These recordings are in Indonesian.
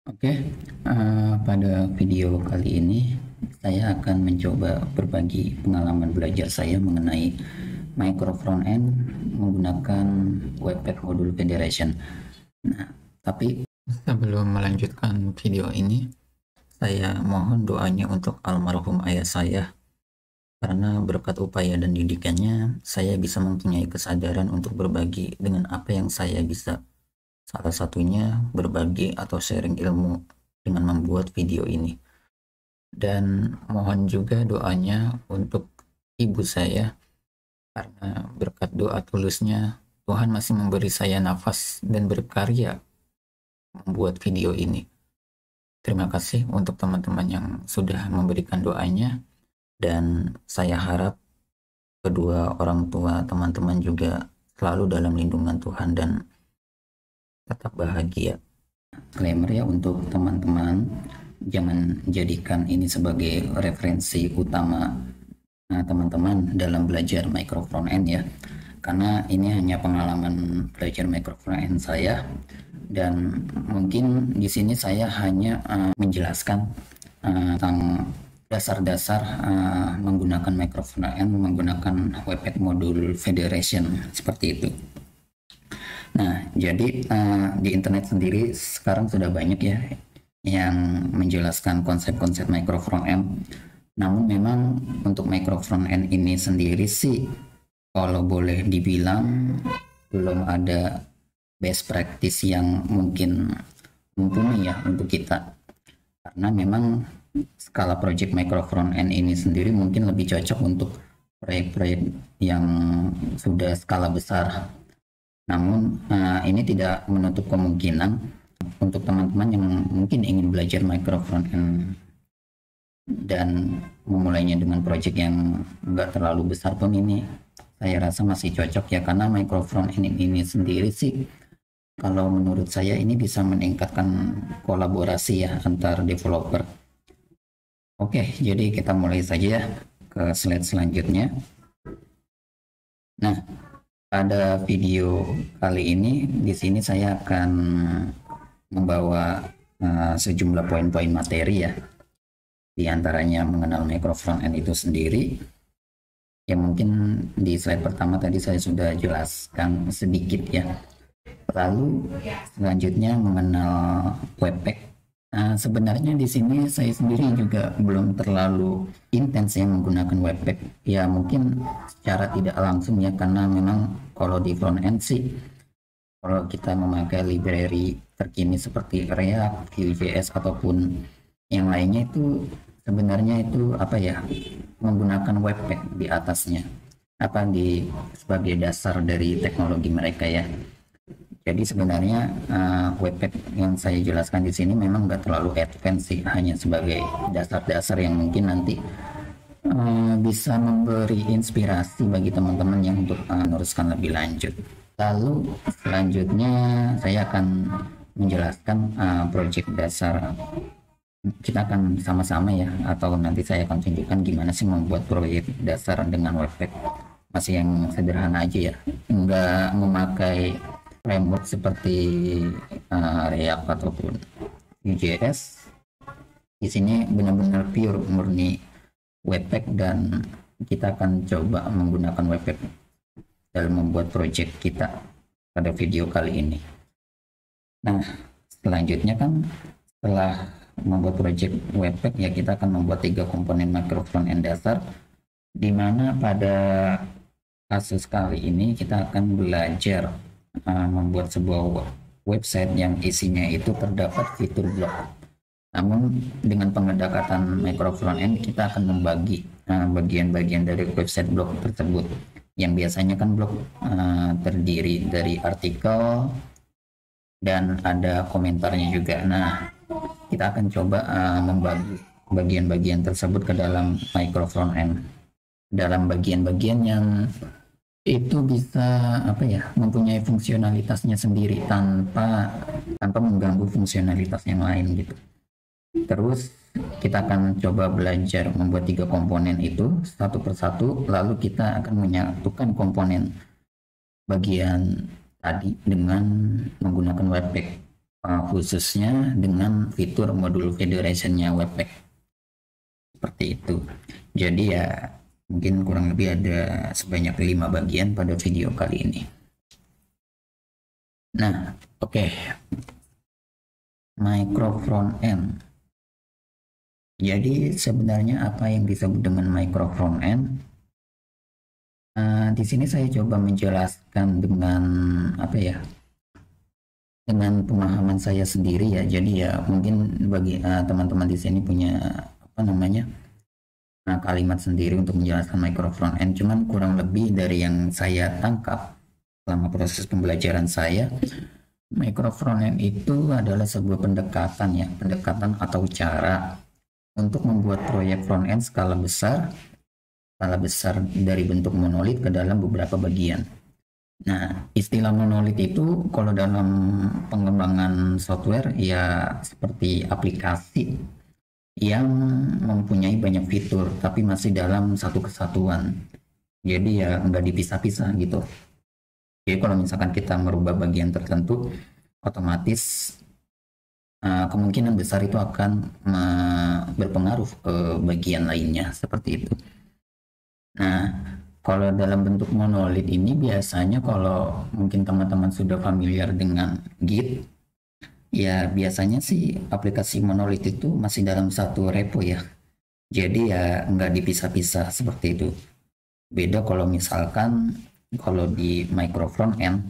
Oke, pada video kali ini saya akan mencoba berbagi pengalaman belajar saya mengenai micro frontend menggunakan Webpack Module Federation. Nah, tapi sebelum melanjutkan video ini, saya mohon doanya untuk almarhum ayah saya, karena berkat upaya dan didikannya, saya bisa mempunyai kesadaran untuk berbagi dengan apa yang saya bisa. Salah satunya berbagi atau sharing ilmu dengan membuat video ini. Dan mohon juga doanya untuk ibu saya, karena berkat doa tulusnya Tuhan masih memberi saya nafas dan berkarya membuat video ini. Terima kasih untuk teman-teman yang sudah memberikan doanya, dan saya harap kedua orang tua teman-teman juga selalu dalam lindungan Tuhan dan tetap bahagia. Disclaimer ya untuk teman-teman, jangan jadikan ini sebagai referensi utama teman-teman dalam belajar micro frontend ya, karena ini hanya pengalaman belajar micro frontend saya, dan mungkin di sini saya hanya menjelaskan tentang dasar-dasar menggunakan micro frontend menggunakan Webpack Module Federation seperti itu. Nah, jadi di internet sendiri sekarang sudah banyak ya yang menjelaskan konsep-konsep micro frontend. Namun memang untuk micro frontend ini sendiri sih, kalau boleh dibilang belum ada best practice yang mungkin mumpuni ya untuk kita. Karena memang skala project micro frontend ini sendiri mungkin lebih cocok untuk proyek-proyek yang sudah skala besar. Namun ini tidak menutup kemungkinan untuk teman-teman yang mungkin ingin belajar micro frontend dan memulainya dengan project yang enggak terlalu besar pun, ini saya rasa masih cocok ya, karena micro frontend ini sendiri sih kalau menurut saya ini bisa meningkatkan kolaborasi ya antar developer. Oke, jadi kita mulai saja ke slide selanjutnya. Nah, pada video kali ini di sini saya akan membawa sejumlah poin-poin materi ya. Di antaranya mengenal micro frontend itu sendiri. Yang mungkin di slide pertama tadi saya sudah jelaskan sedikit ya. Lalu selanjutnya mengenal Webpack. Sebenarnya di sini saya sendiri juga belum terlalu intens yang menggunakan Webpack ya, mungkin secara tidak langsung ya, karena memang kalau di front end sih kalau kita memakai library terkini seperti React, Vue.js ataupun yang lainnya itu sebenarnya itu apa ya, menggunakan Webpack di atasnya sebagai dasar dari teknologi mereka ya. Jadi sebenarnya Webpack yang saya jelaskan di sini memang nggak terlalu advance sih, hanya sebagai dasar-dasar yang mungkin nanti bisa memberi inspirasi bagi teman-teman yang untuk meneruskan lebih lanjut. Lalu selanjutnya saya akan menjelaskan project dasar. Kita akan sama-sama ya, atau nanti saya akan tunjukkan gimana sih membuat proyek dasar dengan Webpack. Masih yang sederhana aja ya, nggak memakai framework seperti React ataupun Vue.js. Di sini benar-benar pure murni Webpack, dan kita akan coba menggunakan Webpack dalam membuat project kita pada video kali ini. Nah, selanjutnya kan setelah membuat project Webpack ya, kita akan membuat 3 komponen micro frontend dasar, di mana pada kasus kali ini kita akan belajar membuat sebuah website yang isinya itu terdapat fitur blog. Namun dengan pendekatan micro frontend kita akan membagi bagian-bagian dari website blog tersebut, yang biasanya kan blog terdiri dari artikel dan ada komentarnya juga. Nah, kita akan coba membagi bagian-bagian tersebut ke dalam micro frontend, dalam bagian-bagian yang itu bisa mempunyai fungsionalitasnya sendiri tanpa mengganggu fungsionalitas yang lain gitu. Terus kita akan coba belajar membuat 3 komponen itu satu persatu, lalu kita akan menyatukan komponen bagian tadi dengan menggunakan Webpack. khususnya dengan fitur modul federationnya Webpack seperti itu. Jadi ya mungkin kurang lebih ada sebanyak 5 bagian pada video kali ini. Nah, oke. Micro front end. Jadi sebenarnya apa yang disebut dengan micro front end? Di sini saya coba menjelaskan dengan apa ya? Dengan pemahaman saya sendiri ya. Jadi ya mungkin bagi teman-teman di sini punya apa namanya? Kalimat sendiri untuk menjelaskan micro front end. Cuman kurang lebih dari yang saya tangkap selama proses pembelajaran saya, micro front end itu adalah sebuah pendekatan atau cara untuk membuat proyek front end skala besar dari bentuk monolit ke dalam beberapa bagian. Nah, istilah monolit itu kalau dalam pengembangan software ya seperti aplikasi yang mempunyai banyak fitur tapi masih dalam satu kesatuan. Jadi ya nggak dipisah-pisah gitu. Jadi kalau misalkan kita merubah bagian tertentu, otomatis kemungkinan besar itu akan berpengaruh ke bagian lainnya seperti itu. Nah, kalau dalam bentuk monolit ini biasanya kalau mungkin teman-teman sudah familiar dengan Git, ya biasanya sih aplikasi monolit itu masih dalam satu repo ya. Jadi ya nggak dipisah-pisah seperti itu. Beda kalau misalkan kalau di micro front end,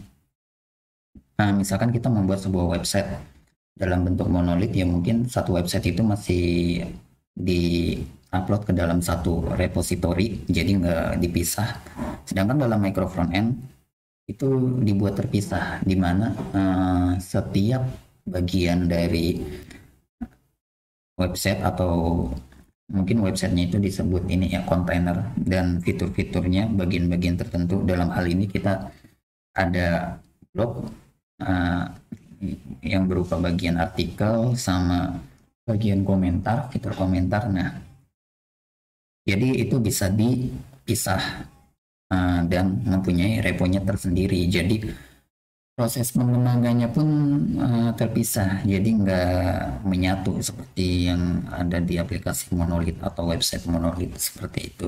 misalkan kita membuat sebuah website dalam bentuk monolit, ya mungkin satu website itu masih di upload ke dalam satu repository, jadi nggak dipisah. Sedangkan dalam micro front end itu dibuat terpisah, di mana setiap bagian dari website atau mungkin websitenya itu disebut ini ya kontainer, dan fitur-fiturnya bagian-bagian tertentu. Dalam hal ini kita ada blog yang berupa bagian artikel sama bagian komentar, fitur komentar. Nah, jadi itu bisa dipisah dan mempunyai reponya tersendiri. Jadi proses pengembangannya pun terpisah, jadi nggak menyatu seperti yang ada di aplikasi monolit atau website monolit seperti itu.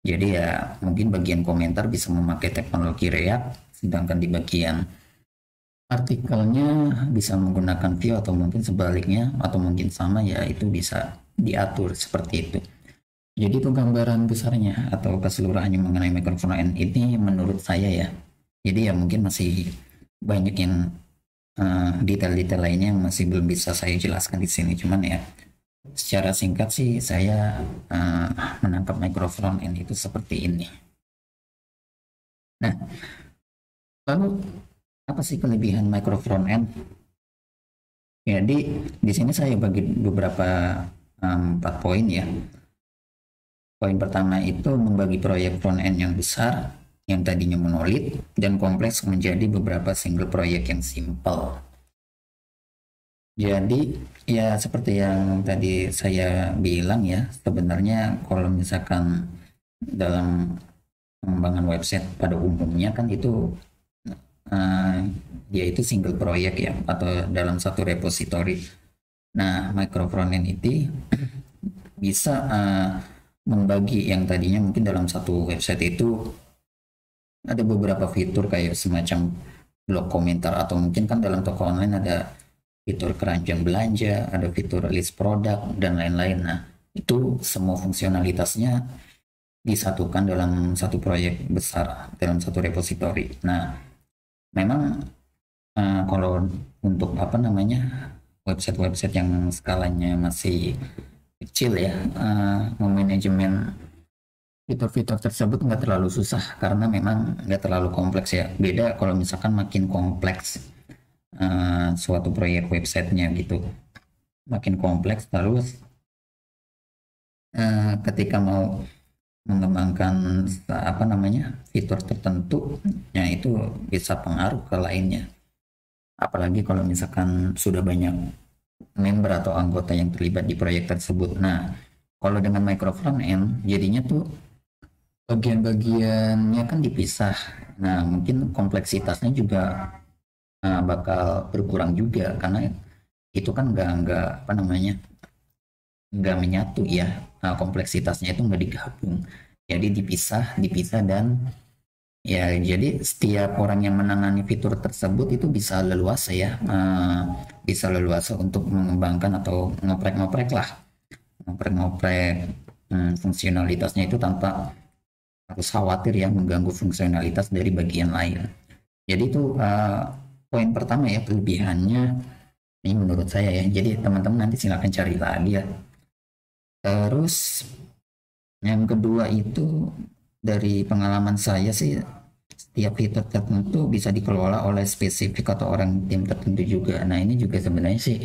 Jadi ya mungkin bagian komentar bisa memakai teknologi React, sedangkan di bagian artikelnya bisa menggunakan Vue atau mungkin sebaliknya, atau mungkin sama, ya itu bisa diatur seperti itu. Jadi itu gambaran besarnya atau keseluruhannya mengenai micro front end ini menurut saya ya. Jadi ya mungkin masih banyak yang detail-detail lainnya yang masih belum bisa saya jelaskan di sini. Cuman ya secara singkat sih saya menangkap micro front end itu seperti ini. Nah, lalu apa sih kelebihan micro front end? Jadi di sini saya bagi beberapa 4 poin ya. Poin pertama itu membagi proyek front end yang besar yang tadinya monolit dan kompleks menjadi beberapa single proyek yang simple. Jadi ya seperti yang tadi saya bilang ya, sebenarnya kalau misalkan dalam pengembangan website pada umumnya kan itu yaitu single proyek ya, atau dalam satu repository. Nah, micro front end itu bisa membagi yang tadinya mungkin dalam satu website itu ada beberapa fitur kayak semacam blog komentar, atau mungkin kan dalam toko online ada fitur keranjang belanja, ada fitur list produk dan lain-lain. Nah, itu semua fungsionalitasnya disatukan dalam satu proyek besar, dalam satu repository. Nah, memang kalau untuk apa namanya website-website yang skalanya masih kecil ya, memanajemen fitur-fitur tersebut nggak terlalu susah karena memang nggak terlalu kompleks ya. Beda kalau misalkan makin kompleks suatu proyek websitenya gitu, makin kompleks, terus ketika mau mengembangkan apa namanya fitur tertentu, ya itu bisa pengaruh ke lainnya. Apalagi kalau misalkan sudah banyak member atau anggota yang terlibat di proyek tersebut. Nah, kalau dengan micro front end jadinya tuh bagian-bagiannya kan dipisah. Nah, mungkin kompleksitasnya juga bakal berkurang juga, karena itu kan nggak apa namanya, nggak menyatu ya, kompleksitasnya itu nggak digabung, jadi dipisah dipisah. Dan ya jadi setiap orang yang menangani fitur tersebut itu bisa leluasa ya, bisa leluasa untuk mengembangkan atau ngoprek-ngoprek lah, ngoprek-ngoprek fungsionalitasnya itu tanpa harus khawatir ya mengganggu fungsionalitas dari bagian lain. Jadi itu poin pertama ya, kelebihannya ini menurut saya ya. Jadi teman-teman nanti silakan cari lagi ya. Terus yang kedua itu, dari pengalaman saya sih, setiap fitur tertentu bisa dikelola oleh spesifik atau orang tim tertentu juga. Nah ini juga sebenarnya sih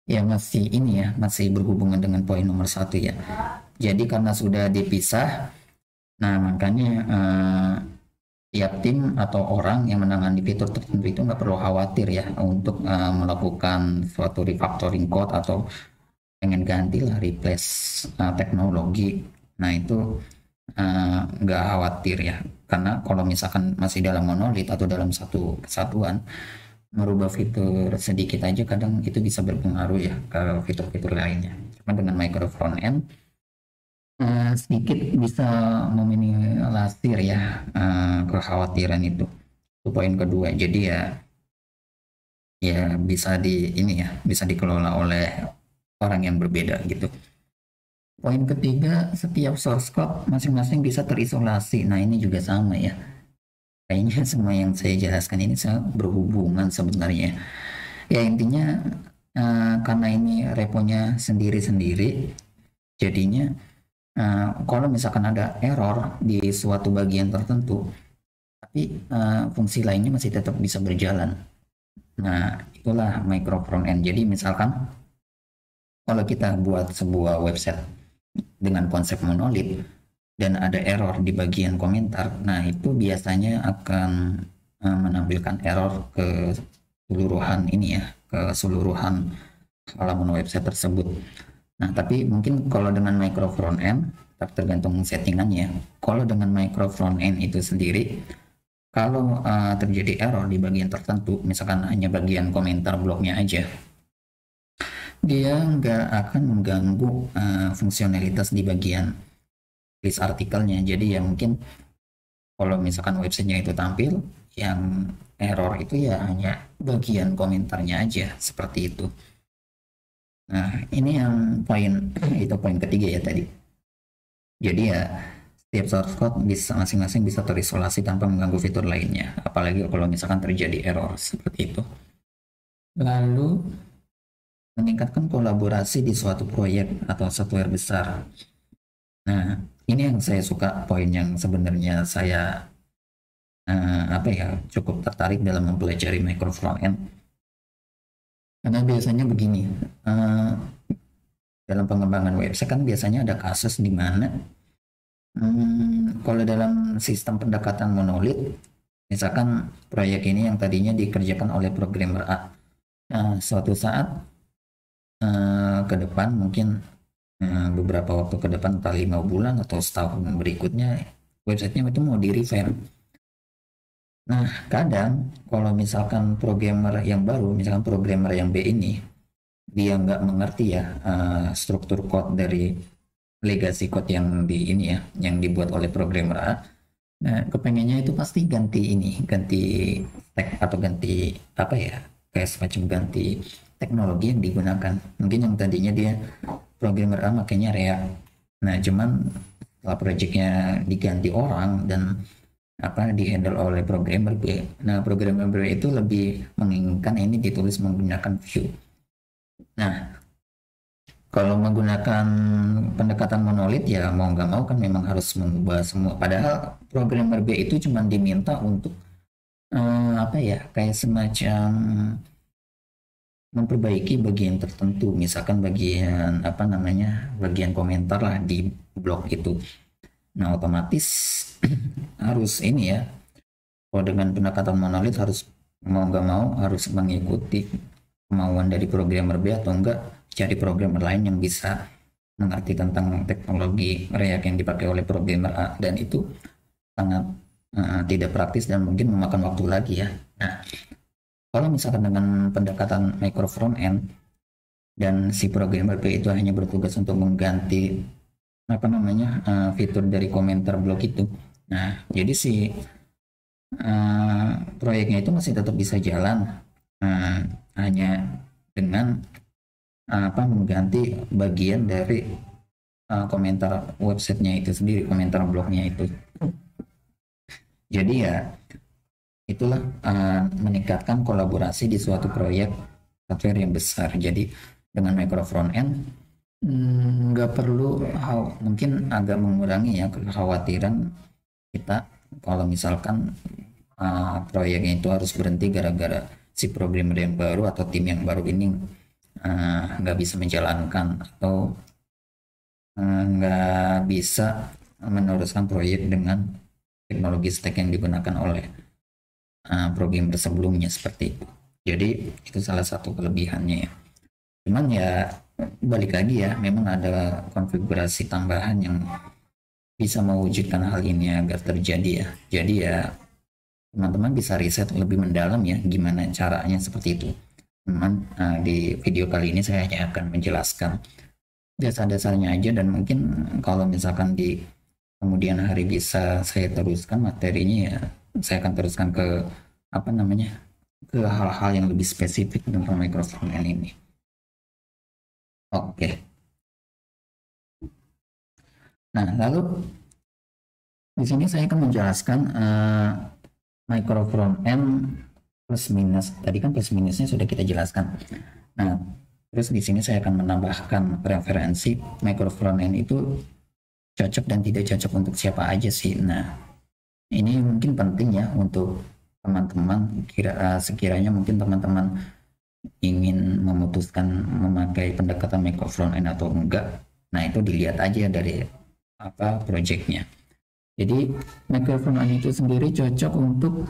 ya masih ini ya, masih berhubungan dengan poin nomor satu ya. Jadi karena sudah dipisah, nah makanya tiap tim atau orang yang menangani fitur tertentu itu nggak perlu khawatir ya untuk melakukan suatu refactoring code atau pengen ganti lah, replace teknologi. Nah itu nggak khawatir ya, karena kalau misalkan masih dalam monolit atau dalam satu kesatuan, merubah fitur sedikit aja kadang itu bisa berpengaruh ya ke fitur-fitur lainnya. Cuma dengan micro front end sedikit bisa meminimalisir ya kekhawatiran itu. Itu poin kedua. Jadi ya bisa ini ya, bisa dikelola oleh orang yang berbeda gitu. Poin ketiga, setiap source code masing-masing bisa terisolasi. Nah ini juga sama ya. Kayaknya semua yang saya jelaskan ini berhubungan sebenarnya. Ya intinya karena ini reponya sendiri-sendiri, jadinya kalau misalkan ada error di suatu bagian tertentu, tapi fungsi lainnya masih tetap bisa berjalan. Nah itulah micro front end. Jadi misalkan kalau kita buat sebuah website dengan konsep monolit dan ada error di bagian komentar, nah itu biasanya akan menampilkan error ke keseluruhan ini ya, ke keseluruhan halaman website tersebut. Nah tapi mungkin kalau dengan micro front end tergantung settingannya. Kalau dengan micro front end itu sendiri, kalau terjadi error di bagian tertentu, misalkan hanya bagian komentar blognya aja, dia nggak akan mengganggu fungsionalitas di bagian list artikelnya. Jadi ya mungkin kalau misalkan websitenya itu tampil, yang error itu ya hanya bagian komentarnya aja, seperti itu. Nah ini yang itu poin ketiga ya tadi. Jadi ya setiap source code bisa masing-masing bisa terisolasi tanpa mengganggu fitur lainnya, apalagi kalau misalkan terjadi error seperti itu. Lalu meningkatkan kolaborasi di suatu proyek atau software besar. Nah, ini yang saya suka, poin yang sebenarnya saya cukup tertarik dalam mempelajari micro front end. Karena biasanya begini, dalam pengembangan website kan biasanya ada kasus di mana kalau dalam sistem pendekatan monolit, misalkan proyek ini yang tadinya dikerjakan oleh programmer A, suatu saat ke depan, mungkin beberapa waktu ke depan, entah 5 bulan atau setahun berikutnya, websitenya itu mau di revamp. Nah kadang kalau misalkan programmer yang baru, misalkan programmer yang B ini, dia nggak mengerti ya struktur code dari legacy code yang ini ya, yang dibuat oleh programmer A. Nah kepengennya itu pasti ganti stack atau ganti apa ya, kayak semacam ganti teknologi yang digunakan. Mungkin yang tadinya dia programmer A makanya React, nah cuman setelah projectnya diganti orang dan di handle oleh programmer B, nah programmer B itu lebih menginginkan ini ditulis menggunakan Vue. Nah kalau menggunakan pendekatan monolit ya mau nggak mau kan memang harus mengubah semua, padahal programmer B itu cuma diminta untuk kayak semacam memperbaiki bagian tertentu, misalkan bagian bagian komentar lah di blog itu. Nah otomatis harus ini ya, kalau dengan pendekatan monolit harus mau nggak mau harus mengikuti kemauan dari programmer B, atau enggak cari programmer lain yang bisa mengerti tentang teknologi React yang dipakai oleh programmer A, dan itu sangat tidak praktis dan mungkin memakan waktu lagi ya. Nah Kalau misalkan dengan pendekatan micro front end dan si programmer P itu hanya bertugas untuk mengganti apa namanya fitur dari komentar blok itu. Nah, jadi si proyeknya itu masih tetap bisa jalan, hanya dengan mengganti bagian dari komentar websitenya itu sendiri, komentar blognya itu. Jadi ya itulah meningkatkan kolaborasi di suatu proyek software yang besar. Jadi dengan micro front end nggak perlu, mungkin agak mengurangi ya kekhawatiran kita kalau misalkan proyeknya itu harus berhenti gara-gara si programmer yang baru atau tim yang baru ini nggak bisa menjalankan atau nggak bisa meneruskan proyek dengan teknologi stack yang digunakan oleh programmer sebelumnya seperti itu. Jadi itu salah satu kelebihannya ya. Cuman ya balik lagi ya, memang ada konfigurasi tambahan yang bisa mewujudkan hal ini agar terjadi ya. Jadi ya teman-teman bisa riset lebih mendalam ya gimana caranya seperti itu. Teman di video kali ini saya hanya akan menjelaskan dasar-dasarnya aja, dan mungkin kalau misalkan di kemudian hari bisa saya teruskan materinya ya, saya akan teruskan ke ke hal-hal yang lebih spesifik tentang micro front end ini. Oke. Nah, lalu di sini saya akan menjelaskan micro front end plus minus. Tadi kan plus minusnya sudah kita jelaskan. Nah, terus di sini saya akan menambahkan referensi micro front end itu cocok dan tidak cocok untuk siapa aja sih. Nah, ini mungkin penting ya untuk teman-teman, sekiranya mungkin teman-teman ingin memutuskan memakai pendekatan micro front end atau enggak. Nah, itu dilihat aja dari projectnya. Jadi micro front end itu sendiri cocok untuk,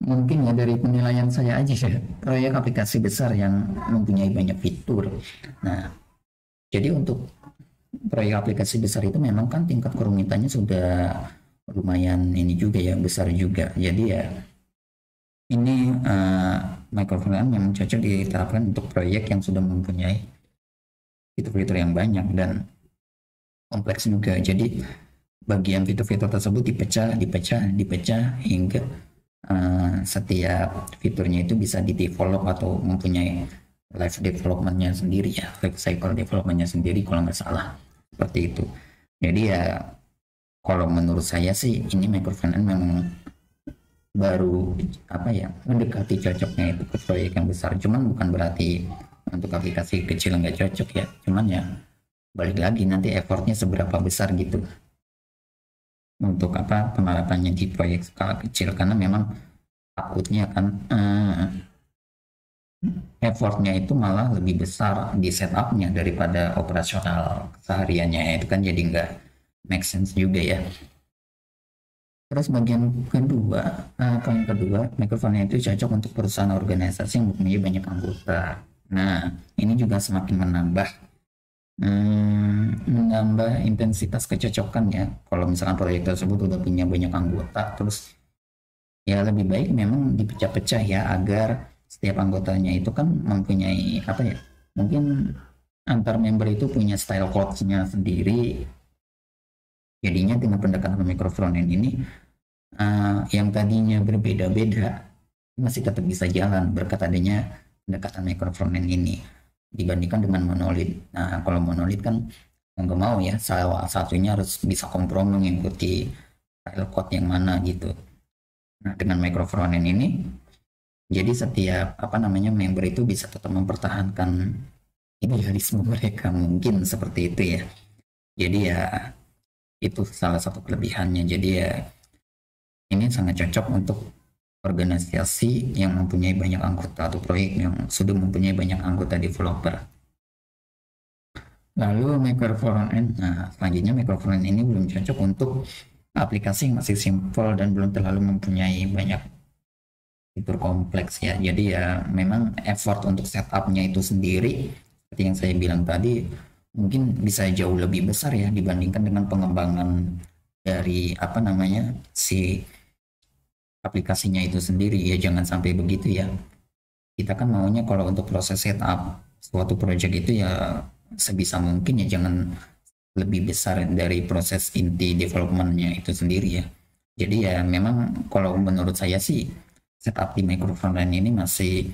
mungkin ya dari penilaian saya aja ya, proyek aplikasi besar yang mempunyai banyak fitur. Nah, jadi untuk proyek aplikasi besar itu memang kan tingkat kerumitannya sudah lumayan ini juga ya, besar juga. Jadi ya ini micro front end memang cocok diterapkan untuk proyek yang sudah mempunyai fitur-fitur yang banyak dan kompleks juga. Jadi bagian fitur-fitur tersebut dipecah hingga setiap fiturnya itu bisa di-develop atau mempunyai life developmentnya sendiri ya, life cycle developmentnya sendiri kalau nggak salah, seperti itu. Jadi ya kalau menurut saya sih ini micro front end memang baru mendekati cocoknya itu ke proyek yang besar. Cuman bukan berarti untuk aplikasi kecil nggak cocok ya, cuman ya balik lagi nanti effortnya seberapa besar gitu untuk penerapannya di proyek skala kecil, karena memang takutnya kan effortnya itu malah lebih besar di setupnya daripada operasional kesehariannya, itu kan jadi nggak make sense juga ya. Terus bagian kedua, poin kedua, micro front end itu cocok untuk perusahaan organisasi yang mempunyai banyak anggota. Nah, ini juga semakin menambah intensitas kecocokan ya. Kalau misalkan proyek tersebut udah punya banyak anggota, terus ya lebih baik memang dipecah-pecah ya, agar setiap anggotanya itu kan mempunyai mungkin antar member itu punya style code-nya sendiri. Jadinya dengan pendekatan micro front end ini yang tadinya berbeda-beda masih tetap bisa jalan berkat adanya pendekatan micro front end ini dibandingkan dengan monolit. Nah, kalau monolit kan nggak mau ya, salah satunya harus bisa kompromi mengikuti style code yang mana gitu. Nah, dengan micro front end ini jadi setiap member itu bisa tetap mempertahankan idealisme mereka, mungkin seperti itu ya. Jadi ya itu salah satu kelebihannya. Jadi ya ini sangat cocok untuk organisasi yang mempunyai banyak anggota atau proyek yang sudah mempunyai banyak anggota developer. Lalu micro front end, selanjutnya micro front end ini belum cocok untuk aplikasi yang masih simple dan belum terlalu mempunyai banyak fitur kompleks ya. Jadi ya memang effort untuk setupnya itu sendiri seperti yang saya bilang tadi mungkin bisa jauh lebih besar ya dibandingkan dengan pengembangan dari si aplikasinya itu sendiri ya, jangan sampai begitu ya. Kita kan maunya kalau untuk proses setup suatu project itu ya sebisa mungkin ya jangan lebih besar dari proses inti developmentnya itu sendiri ya. Jadi ya memang kalau menurut saya sih setup di micro frontend ini masih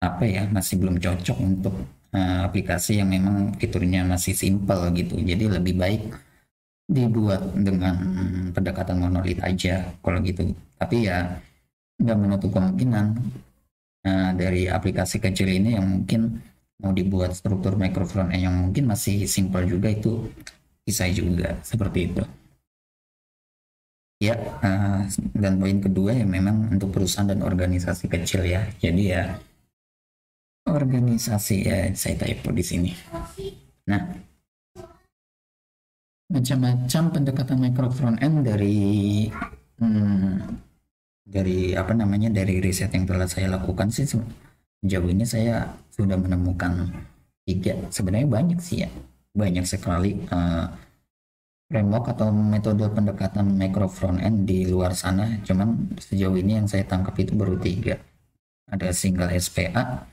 apa ya, masih belum cocok untuk aplikasi yang memang fiturnya masih simple gitu. Jadi lebih baik dibuat dengan pendekatan monolit aja kalau gitu. Tapi ya nggak menutup kemungkinan dari aplikasi kecil ini yang mungkin mau dibuat struktur micro frontend yang mungkin masih simple juga, itu bisa juga seperti itu. Ya, dan poin kedua ya memang untuk perusahaan dan organisasi kecil ya. Jadi ya organisasi ya, saya typo di sini. Nah, macam-macam pendekatan micro frontend dari apa namanya, dari riset yang telah saya lakukan sih sejauh ini saya sudah menemukan 3, sebenarnya banyak sih ya, banyak sekali framework atau metode pendekatan micro frontend di luar sana. Cuman sejauh ini yang saya tangkap itu baru 3. Ada single SPA,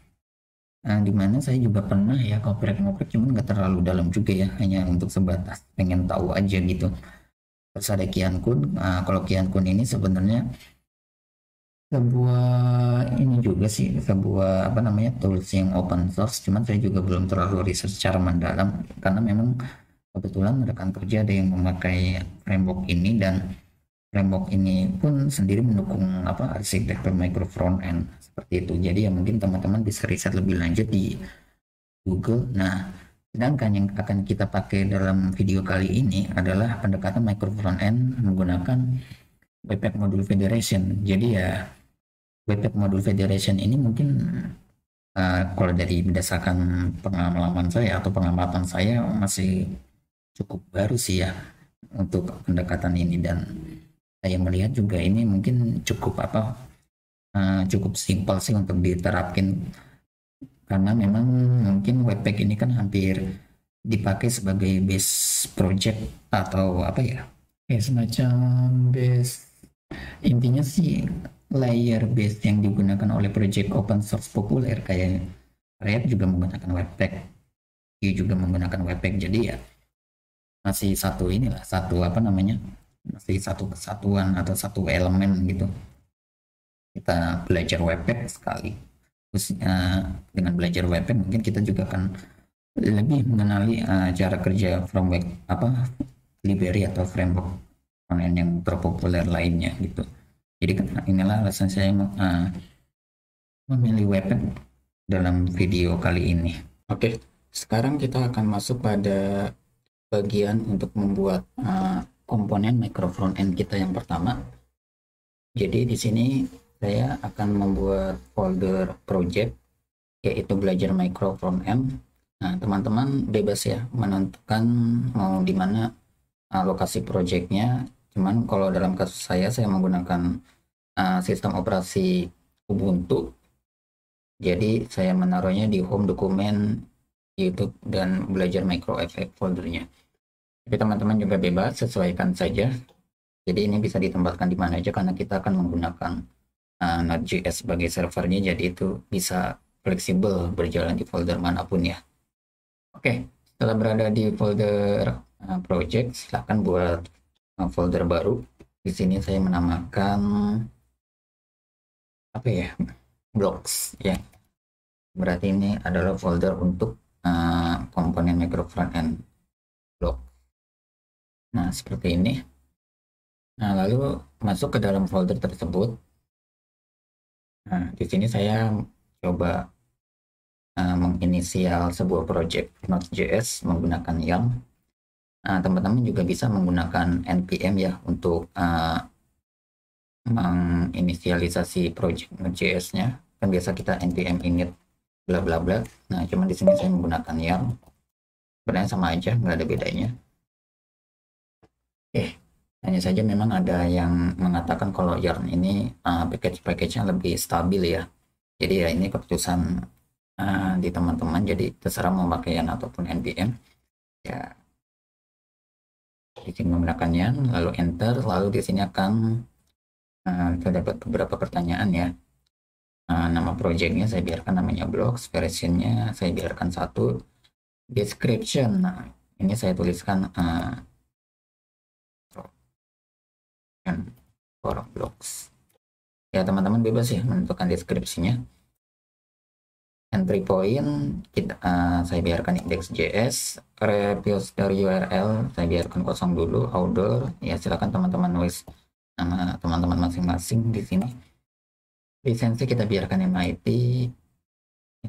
dimana saya juga pernah ya ngoprek-ngoprek, cuman nggak terlalu dalam juga ya, hanya untuk sebatas pengen tahu aja gitu. Terus ada Qiankun. Kalau Qiankun ini sebenarnya sebuah ini juga sih, sebuah apa namanya, tools yang open source, cuman saya juga belum terlalu riset secara mendalam karena memang kebetulan rekan kerja ada yang memakai framework ini, dan framework ini pun sendiri mendukung apa, arsitektur micro frontend seperti itu. Jadi ya mungkin teman-teman bisa riset lebih lanjut di Google. Nah, sedangkan yang akan kita pakai dalam video kali ini adalah pendekatan micro frontend menggunakan Webpack Module Federation. Jadi ya Webpack Module Federation ini mungkin kalau dari berdasarkan pengalaman saya atau pengamatan saya masih cukup baru sih ya untuk pendekatan ini, dan saya melihat juga ini mungkin cukup apa, cukup simpel sih untuk diterapkan, karena memang mungkin Webpack ini kan hampir dipakai sebagai base project atau apa ya, semacam base, intinya sih layer base yang digunakan oleh project open source populer kayak React juga menggunakan Webpack, Vue juga menggunakan Webpack. Jadi ya masih satu inilah, satu apa namanya, masih satu kesatuan atau satu elemen gitu. Kita belajar Webpack sekali, terus dengan belajar Webpack mungkin kita juga akan lebih mengenali cara kerja framework apa, library atau framework frontend yang terpopuler lainnya gitu. Jadi inilah alasan saya memilih Webpack dalam video kali ini. Oke, sekarang kita akan masuk pada bagian untuk membuat komponen micro frontend kita yang pertama. Jadi di sini saya akan membuat folder project yaitu belajar micro frontend. Nah, teman-teman bebas ya menentukan mau di mana lokasi projectnya. Cuman kalau dalam kasus saya menggunakan sistem operasi Ubuntu. Jadi saya menaruhnya di home dokumen YouTube dan belajar micro effect foldernya. Tapi teman-teman juga bebas, sesuaikan saja. Jadi ini bisa ditempatkan di mana aja karena kita akan menggunakan Node.js sebagai servernya, jadi itu bisa fleksibel berjalan di folder manapun ya. Oke, setelah berada di folder project, silahkan buat folder baru. Di sini saya menamakan apa ya, blocks ya. Berarti ini adalah folder untuk komponen micro frontend block. Nah, seperti ini. Nah, lalu masuk ke dalam folder tersebut. Nah, di sini saya coba menginisial sebuah project Node.js menggunakan YAM. Nah, teman-teman juga bisa menggunakan npm ya untuk menginisialisasi project Node.js-nya. Kan biasa kita npm init bla bla bla. Nah, cuman di sini saya menggunakan YAM. Sebenarnya sama aja, nggak ada bedanya. Hanya saja memang ada yang mengatakan kalau Yarn ini package-nya lebih stabil ya. Jadi ya ini keputusan di teman-teman. Jadi terserah mau pakai Yarn ataupun npm. Ya, di sini menggunakan Yarn, lalu enter, lalu di sini akan kita dapat beberapa pertanyaan ya. Nama projectnya saya biarkan namanya blocks, versionnya saya biarkan 1, description. Nah, ini saya tuliskan for blocks. Ya, teman-teman bebas ya menentukan deskripsinya. Entry point saya biarkan index.js, repository URL saya biarkan kosong dulu, outdoor ya silakan teman-teman nulis nama teman-teman masing-masing di sini. Lisensi kita biarkan MIT,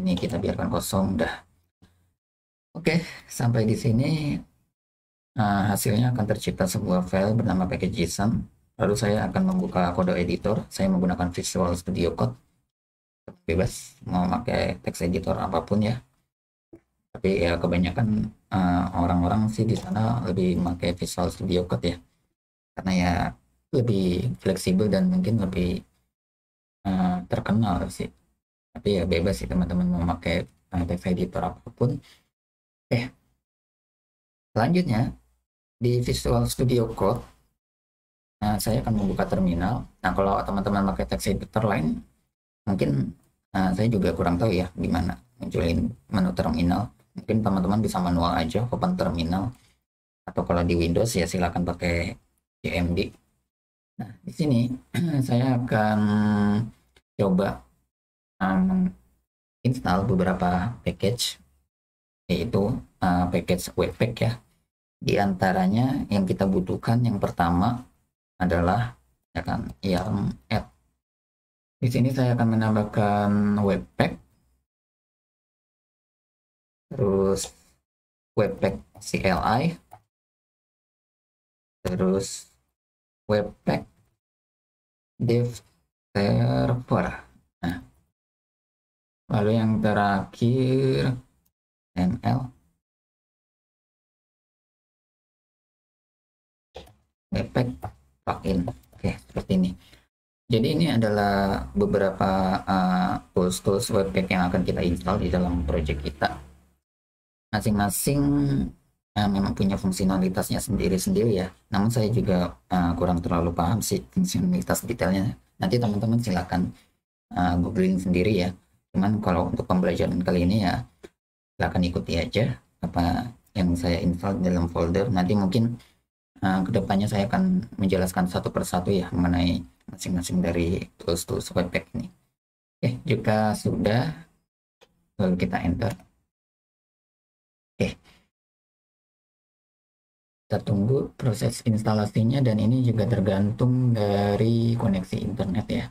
ini kita biarkan kosong dah. Oke, sampai di sini hasilnya akan tercipta sebuah file bernama package.json. Lalu saya akan membuka kode editor, saya menggunakan Visual Studio Code. Bebas mau pakai text editor apapun ya, tapi ya kebanyakan orang-orang sih di sana lebih pakai Visual Studio Code ya, karena ya lebih fleksibel dan mungkin lebih terkenal sih. Tapi ya bebas sih teman-teman mau pakai text editor apapun. Selanjutnya di Visual Studio Code saya akan membuka terminal. Nah, kalau teman-teman pakai text editor lain mungkin saya juga kurang tahu ya gimana munculin menu terminal. Mungkin teman-teman bisa manual aja open terminal, atau kalau di Windows ya silakan pakai CMD. Nah, di sini saya akan coba install beberapa package, yaitu package Webpack ya. Di antaranya yang kita butuhkan yang pertama adalah ya kan yarn add. Di sini saya akan menambahkan Webpack, terus Webpack CLI, terus Webpack dev server. Nah, lalu yang terakhir ML Webpack plugin. Oke, seperti ini. Jadi ini adalah beberapa tools Webpack yang akan kita install di dalam project kita. Masing-masing memang punya fungsionalitasnya sendiri-sendiri ya. Namun saya juga kurang terlalu paham sih fungsionalitas detailnya. Nanti teman-teman silakan googling sendiri ya. Cuman kalau untuk pembelajaran kali ini ya silakan ikuti aja apa yang saya install dalam folder. Nanti mungkin kedepannya saya akan menjelaskan satu persatu ya mengenai masing-masing dari tools Webpack ini. Oke, jika sudah lalu kita enter. Oke, kita tunggu proses instalasinya, dan ini juga tergantung dari koneksi internet ya.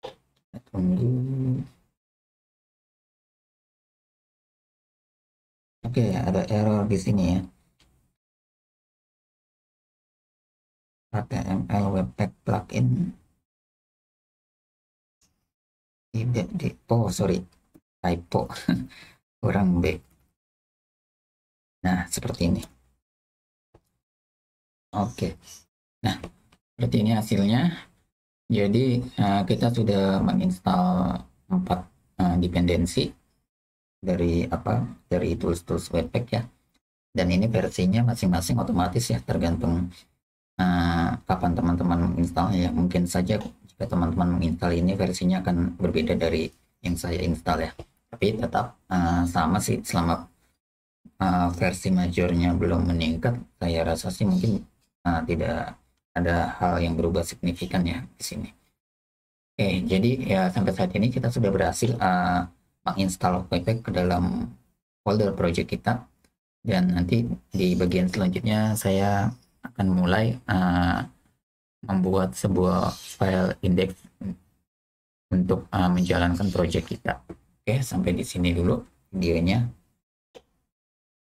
Kita tunggu. Oke, ada error di sini ya. HTML Webpack plugin tidak di, oh sorry, typo kurang B. Nah, seperti ini. Oke, nah seperti ini hasilnya. Jadi kita sudah menginstal 4 dependensi dari tools Webpack ya, dan ini versinya masing-masing otomatis ya, tergantung kapan teman-teman menginstalnya ya. Mungkin saja jika teman-teman menginstal ini versinya akan berbeda dari yang saya install ya, tapi tetap sama sih selama versi majornya belum meningkat. Saya rasa sih mungkin tidak ada hal yang berubah signifikan ya di sini. Oke, jadi ya sampai saat ini kita sudah berhasil menginstal Webpack ke dalam folder project kita, dan nanti di bagian selanjutnya saya akan mulai membuat sebuah file index untuk menjalankan project kita. Oke, sampai di sini dulu videonya.